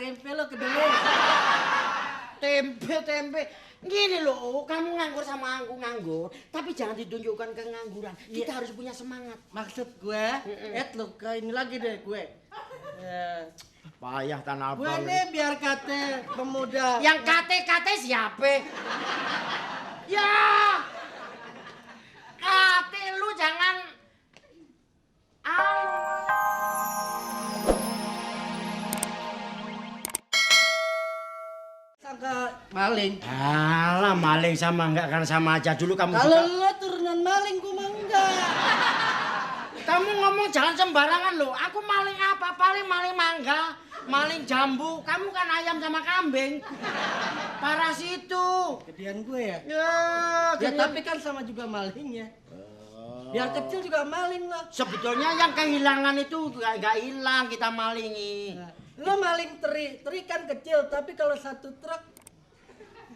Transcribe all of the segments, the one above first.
tempe lo kedelai. Tempe. Gini loh, kamu nganggur sama aku nganggur, tapi jangan ditunjukkan kengangguran. Kita harus punya semangat. Maksud gue, lo ke ini lagi deh gue. Payah tanah Gue abang. nih biar kate pemuda. Yang kate siapa? Ya, kate lu jangan. Sangka maling. Alah, maling sama enggak kan sama aja. Dulu kamu Kalau juga. lo turunan maling, gue mah enggak. Kamu ngomong jangan sembarangan loh. Aku maling apa? Paling maling mangga, maling jambu. Kamu kan ayam sama kambing. Parah situ. Gedean gue ya. Ya, Tapi kan sama juga malingnya. Biar kecil juga maling lah. sebetulnya yang kehilangan itu nggak hilang, kita malingi. Nah, lo maling teri kan kecil, tapi kalau satu truk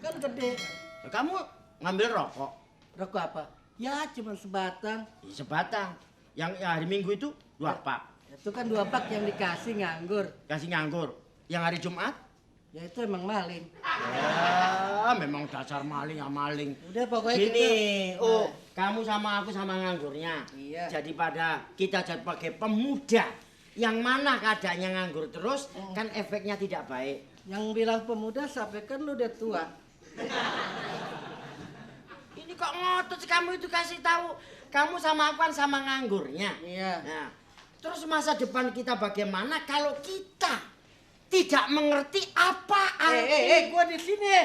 kan gede. Kamu ngambil rokok? Rokok apa? Ya cuma sebatang. Sebatang. Yang hari Minggu itu 2 pak. Itu kan 2 pak yang dikasih nganggur. Kasih nganggur. Yang hari Jumat? Ya itu emang maling. Ya, memang dasar maling ya maling. Udah pokoknya Gini, kita. kamu sama aku sama nganggurnya. Iya. Jadi pada kita jadi pakai pemuda. Yang mana keadaannya nganggur terus, kan efeknya tidak baik. Yang bilang pemuda sampai kan lu udah tua. Ini kok ngotot sih kamu itu kasih tahu. Kamu sama aku kan sama nganggurnya. Iya. Nah, terus masa depan kita bagaimana kalau kita tidak mengerti apa arti Gua di sini.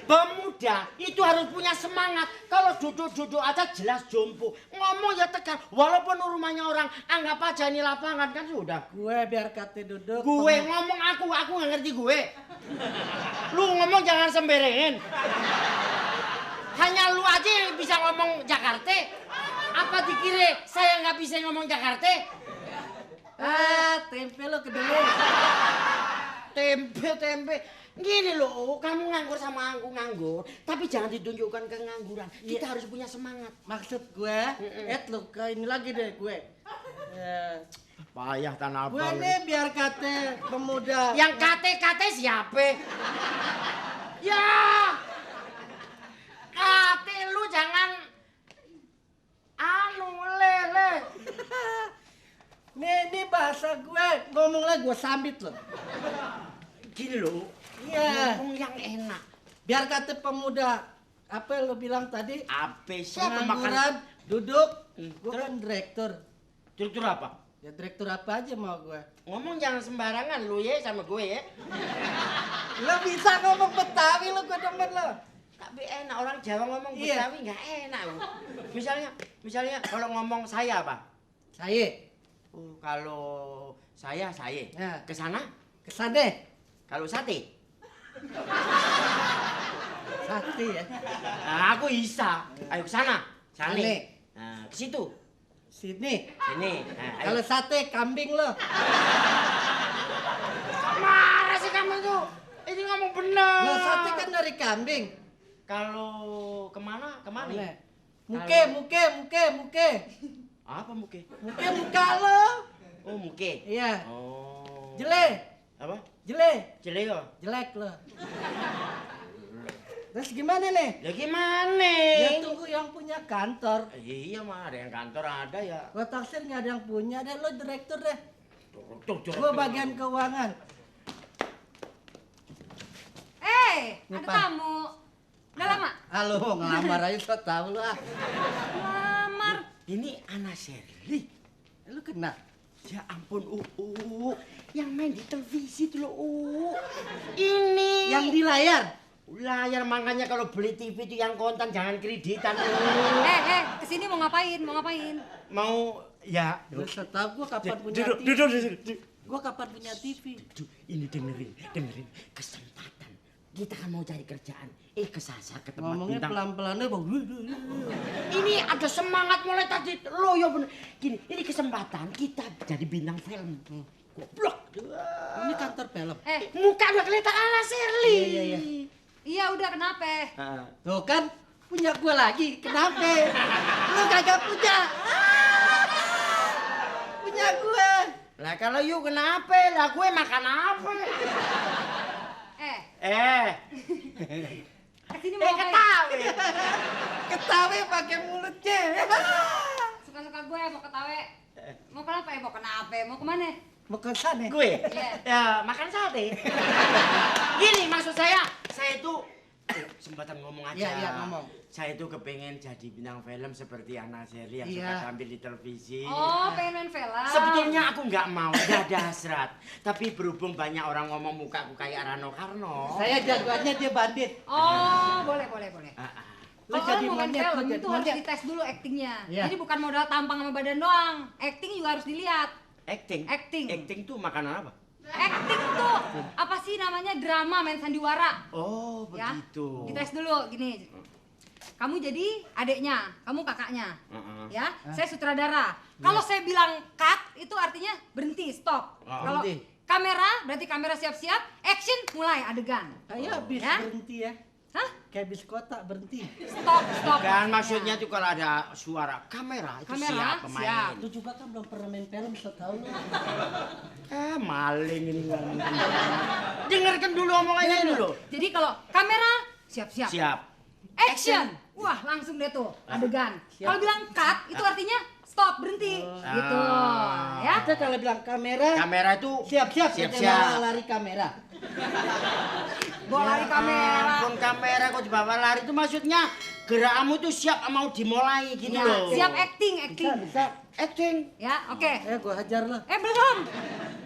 pemuda itu harus punya semangat. Kalau duduk-duduk aja jelas jompo. Ngomong ya tegar. Walaupun rumahnya orang, anggap aja ini lapangan kan sudah. Gue biar kate duduk. Gue ngomong aku nggak ngerti gue. Lu ngomong jangan semberengin. Hanya lu aja yang bisa ngomong Jakarta. Apa dikira saya nggak bisa ngomong Jakarta? Tempe lo kedelai. Tempe. Gini loh, kamu nganggur sama aku nganggur, tapi jangan ditunjukkan kengangguran. Kita harus punya semangat. Maksud gue, lo ke ini lagi deh gue. Payah tanah Gue abang. nih biar kate pemuda. Yang kate siapa? Ya, kate lu jangan lele. Nih bahasa gue, ngomongnya gue sambit loh. Gini loh, Iya. ngomong yang enak. Biar kate pemuda. Apa yang lo bilang tadi? Apa siapa Pengangguran, makan? duduk. Gue kan direktur. Direktur apa? Ya direktur apa aja mau gue. Ngomong jangan sembarangan lu ya sama gue ya. Lo bisa ngomong Betawi lo, gue demen lo. Tapi enak orang Jawa ngomong Iya. Betawi nggak enak loh. Misalnya kalau ngomong saya apa? Saya. Kalau saya. Nah. Kesana? Kesana. Kalau sate? Sate ya. Nah, aku Isa. Ayo kesana. Sane. Nah, ke situ. Sini. Sini. Nah, ayo. Kalau sate kambing lo. Marah sih kamu tuh. Ini ngomong bener. Lo sate kan dari kambing. Kalau kemana? Mana? Muke. Apa muke? Muke muka lo. Oh muke. Iya. Oh. Jelek. Apa? Jelek. Jelek kok. Jelek lo. Terus gimana nih? Ya gimana? Ya tunggu yang punya kantor. Iya mah ada yang kantor ada ya. Gua taksir nggak ada yang punya deh, lo direktur deh. Tuh. Gua bagian keuangan. Ada tamu. Udah lama? Halo, ngelamar aja so tau lu ah. Lamar. Ini Ana Sherly. Lu kenal? Ya ampun, yang main di televisi tuh loh, Ini. Yang di layar? Layar makanya kalau beli TV itu yang kontan jangan kreditan. Kesini mau ngapain? Mau ya. Lu so tau gua kapan punya TV. Duduk. Gua kapan punya TV? Ini dengerin kesempatan. Kita kan mau cari kerjaan. Kesasar ke tempat Ngomongnya bintang. pelan-pelan deh, Bang. Ini ada semangat mulai tadi. Lo ya bener. Gini, ini kesempatan kita jadi bintang film. Goblok. Ini kantor film. Muka udah kelihatan Ana Sherly. Iya. Iya udah kenapa? Tuh kan punya gua lagi. Kenapa? Lu kagak punya. Punya gua. Lah kalau you kenapa? Lah gue makan apa? Kesini mau ngapain? Ketawa. Ketawa pakai mulutnya. Suka-suka gue mau ketawa. Mau kenapa ya? Mau kenapa? Mau kemana? Mau ke sana. Gue? Iya. Ya makan sate. Gini maksud saya itu kesempatan ngomong aja. Iya, ngomong. Saya itu kepengen jadi bintang film seperti Anna Sherly yang Iya. suka tampil di televisi. Oh, pengen main film. Sebetulnya aku nggak mau, nggak ada hasrat. Tapi berhubung banyak orang ngomong mukaku kayak Rano Karno. Saya jagoannya dia bandit. Oh, boleh. Ah, ah. Lu Kalau jadi orang mau main monyet, film lu jadi itu harus monyet. dites dulu aktingnya. Iya. Jadi bukan modal tampang sama badan doang. Akting juga harus dilihat. Acting. Acting. Acting tuh makanan apa? Akting tuh apa sih namanya, drama, main sandiwara. Oh, Ya. begitu. Dites dulu gini. Kamu jadi adeknya, kamu kakaknya. Heeh. Ya, saya sutradara. Kalau saya bilang cut itu artinya berhenti, stop. Oh, Kalau berhenti. kamera berarti kamera siap-siap, action mulai adegan. Kayak bis Ya? berhenti ya. Hah? Kayak bis kota berhenti. Stop. Kan maksudnya tuh kalau ada suara kamera itu Kamera, siap pemain. siap. Itu juga kan belum pernah main film setahun. Maling ini nggak mungkin. Dengarkan dulu omongannya dulu. Jadi kalau kamera siap-siap. Siap. Action. Wah, langsung deh tuh adegan. Kalau bilang cut itu artinya stop, berhenti. Gitu. Ya. Kita kalau bilang kamera, Kamera itu siap-siap. Siap-siap. Kita lari kamera. Bawa lari kamera. Ampun kamera kok dibawa lari itu maksudnya gerakmu tuh siap mau dimulai gini Ya, loh. siap acting. Bisa. Acting. Ya, oke. Gua hajar lo. Belum.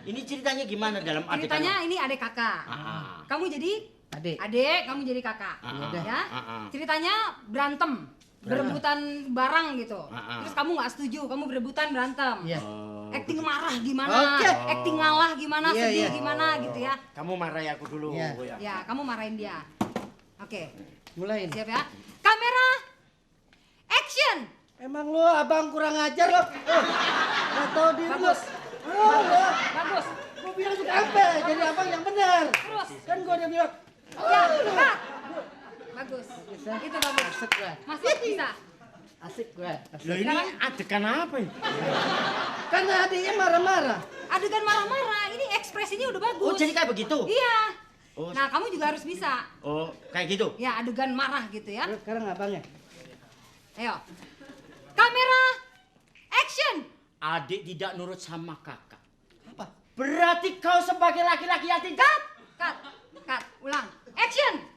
Ini ceritanya gimana dalam adegan? Ceritanya ini adik kakak. Ah. Kamu jadi Adik. adik, kamu jadi kakak. Ah, Ya. ah. Ceritanya berantem. Berebutan barang gitu. Ah. Terus kamu nggak setuju, kamu berebutan berantem. Iya. Oh, Acting marah gimana? Oke. Acting ngalah gimana? Iya, Sedih iya. gimana gitu ya. Kamu marahi aku dulu. Iya. Ya. Ya, kamu marahin dia. Oke. Mulain. Siap ya? Kamera. Action. Emang lu abang kurang ajar lo. Gak tau diri lo. Bagus. Bagus. Gua bilang juga apa? Jadi abang yang benar. Terus. Kan gua udah bilang. Ya, cut. Bagus. Bisa. Itu bagus. Asik gua. Masuk bisa. Asik gua. Loh ini adegan apa ini? Kan adiknya marah-marah. Adegan marah-marah, ini ekspresinya udah bagus. Oh jadi kayak begitu? Iya. Oh. Nah, kamu juga harus bisa. Oh kayak gitu? Ya, adegan marah gitu ya. Terus sekarang abangnya. Ayo. Kamera. Action. Adik tidak nurut sama kakak. Apa? Berarti kau sebagai laki-laki yang tidak. Cut. Ulang. Action.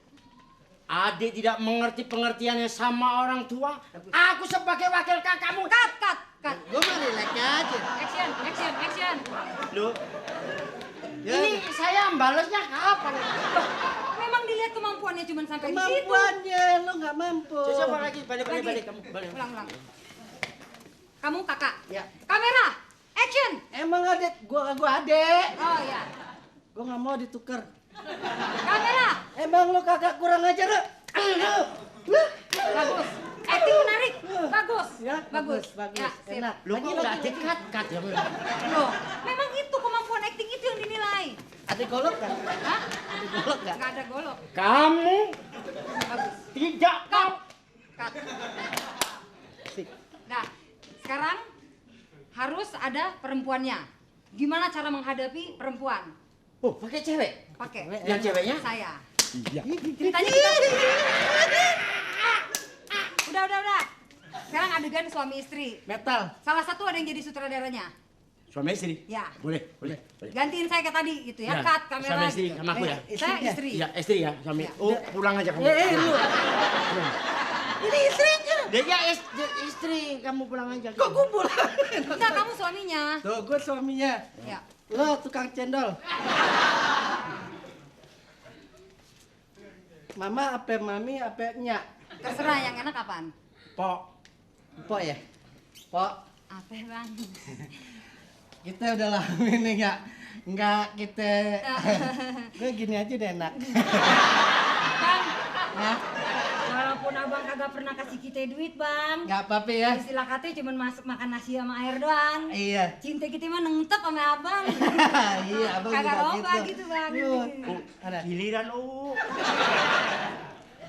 Adik tidak mengerti pengertiannya sama orang tua. Aku sebagai wakil kakakmu. Cut. Gua mah relax aja. Action. Loh, Ya. ini saya balasnya kapan? Memang dilihat kemampuannya cuma sampai di situ. Kemampuannya lo nggak mampu. Coba lagi, balik Lagi. kamu balik. Ulang. Kamu kakak. Ya. Kamera. Action. Emang adik, gua adek. Oh ya. Gua nggak mau ditukar. Kamera. Emang lo kakak kurang ajar lo. Bagus. Acting menarik. Bagus. Ya, Bagus. bagus. Ya, sip. Enak. Lu kok nggak dekat ya? Loh, memang itu kemampuan acting itu yang dinilai. Adik golok kan? Hah? Adik golok kan? Nggak ada golok. Kamu Bagus. tidak tahu. Cut. Sik. Nah, sekarang harus ada perempuannya. Gimana cara menghadapi perempuan? Oh, pakai cewek. Pakai. Yang ceweknya? Saya. Iya. Ceritanya kita. Udah. Sekarang adegan suami istri. Metal. Salah satu ada yang jadi sutradaranya. Suami istri? Ya. Boleh. Gantiin saya kayak tadi gitu ya. Ya, Cut kamera. suami istri sama aku ya? Saya Istrinya? istri. Iya, istri ya, suami. Ya. Oh, pulang aja kamu. Lu. Ini istrinya. Ya, istri, kamu pulang aja. Kok gua pulang? Enggak, kamu suaminya. Tuh, gua suaminya. Ya. Lo tukang cendol. Mama apa mami apa nyak? Terserah yang enak apaan? Pok. Pok ya? Pok. Apa bang? Kita udah lama ini nggak kita. Gue gini aja udah enak. Bang, Nah, walaupun abang kagak pernah kasih kita duit bang, nggak apa-apa ya. istilah katanya cuma masuk makan nasi sama air doang. Iya. Cinta kita mah nengtep sama abang. Iya, abang Kagak juga roba gitu bang. Yuh. Oh, Ada. giliran, oh.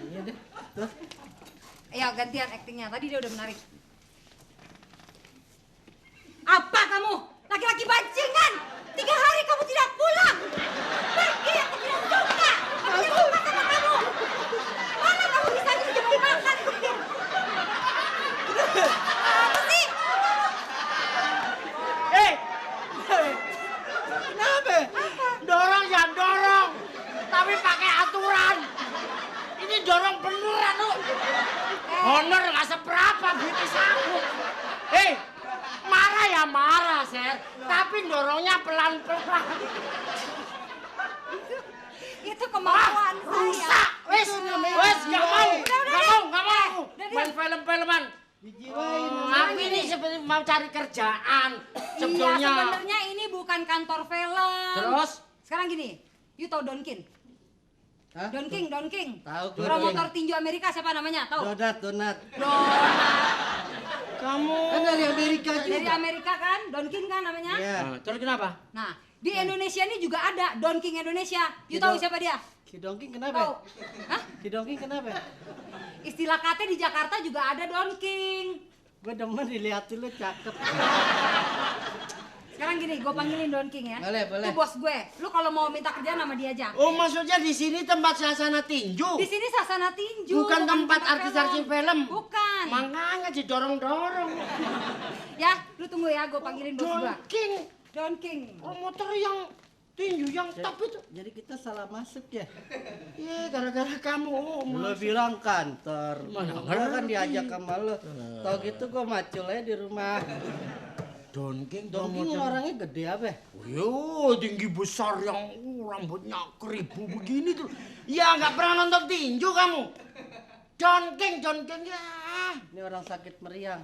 Iya deh. Tuh. Ayo gantian aktingnya. Tadi dia udah menarik. Apa kamu? Laki laki-laki bajingan. 3 hari kamu tidak pulang. Pergi, aku tidak suka. Aku tidak suka sama kamu. Mana kamu bisa jemput makan? Apa sih? Kenapa? Dorong ya dorong. Tapi pakai aturan. Ini dorong beneran lu. Honor nggak seberapa duit aku. Marah ya marah, Ser. Tapi dorongnya pelan-pelan. Itu kemauan saya. Rusak. Wes, nggak mau. Nggak mau. Main film-filman. Dijiwain. Aku ini seperti mau cari kerjaan. Iya, Sebetulnya. sebenarnya ini bukan kantor film. Terus? Sekarang gini, you tahu Don King? Hah? Don King. Tahu gue. Promotor tinju Amerika siapa namanya? Tahu? Donat. Kamu. Kan dari Amerika juga. Dari Amerika kan? Don King kan namanya? Iya. Terus kenapa? Nah, di Indonesia ini juga ada Don King Indonesia. You tahu siapa dia? Si Dongking kenapa? Tahu? Hah? Si Dongking kenapa? Istilah kata di Jakarta juga ada Don King. Gue demen dilihatin lu cakep. Sekarang gini, gue panggilin Don King ya. Boleh. Itu bos gue. Lu kalau mau minta kerjaan sama dia aja. Oh, maksudnya di sini tempat suasana tinju. Di sini sasana tinju. Bukan tempat artis-artis film. Bukan. Makanya didorong-dorong. Ya, lu tunggu ya, gue panggilin bos gue. Don King. Promotor yang tinju yang top itu. Jadi kita salah masuk ya. Iya, gara-gara kamu. Lo bilang kantor. Mana Gue kan diajak sama lo. Tau gitu gue macul aja di rumah. Don King Dongking orangnya gede apa? Yo, tinggi besar yang rambutnya keribu begini tuh. Ya nggak pernah nonton tinju kamu. Don King ya. Ini orang sakit meriang.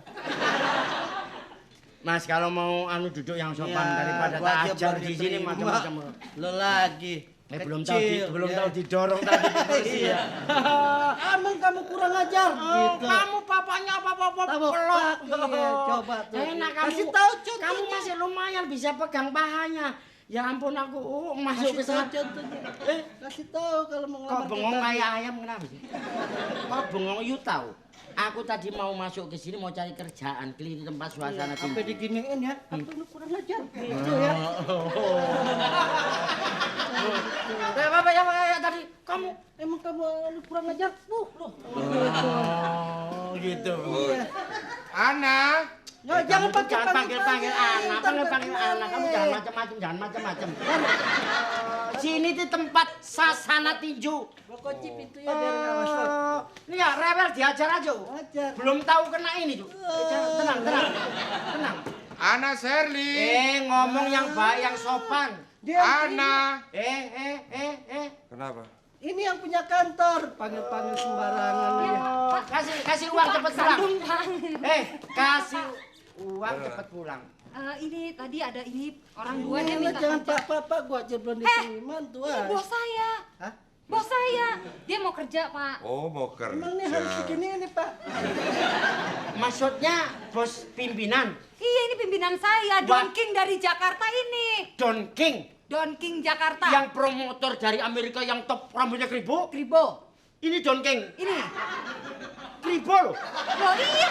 Mas kalau mau duduk yang sopan Iya, daripada gua aja ajar baru di sini diterima. macam-macam. Lo lagi. Belum Kecil, tahu didorong tadi. Iya. Emang kamu kurang ajar gitu. Kamu papanya apa-apa Tahu, pelok. Pak. Iya, coba tuh. Enak kamu. Kasih tahu contohnya. Kamu masih lumayan bisa pegang pahanya. Ya ampun aku masuk ke Kasih tahu sana. contohnya. Kasih tahu kalau mau Kok ngelamar bengong kita. kayak ayam kenapa sih? Kok bengong you tahu? Aku tadi mau masuk ke sini mau cari kerjaan keliling tempat suasana Sampai tinggi. diginiin ya. Apa lu kurang ajar? Gitu ya. Apa ya tadi? Kamu Emang kamu lu kurang ajar? Loh. Oh, gitu. Iya. Ana, Nggak, jangan Jangan panggil anak, Ntar panggil kemana? anak. Kamu jangan macam-macam. Sini di tempat sasana tinju. Gua kunci pintunya biar nggak masuk. Ini ya rewel diajar aja. Ajar. Belum tahu kena ini tuh. Tenang. Ana Sherly, Ngomong yang baik, yang sopan. Dia Ana. Kenapa? ini yang punya kantor. Panggil-panggil sembarangan ya. Kasih uang cepet pulang. Kasih uang cepet pulang. Ini tadi ada ini orang dua dia Lu minta jangan kerja. pak, gua aja belum diterima tuh. Ini bos saya. Hah? Bos saya. Dia mau kerja, Pak. Oh, mau Emang nih harus kerja. begini ini pak. Maksudnya bos pimpinan Iya, ini pimpinan saya, Don King dari Jakarta ini. Don King Don King Jakarta. yang promotor dari Amerika yang top rambutnya keribu. Kribo. Ini Don King. Ini. Keribu loh. Loh iya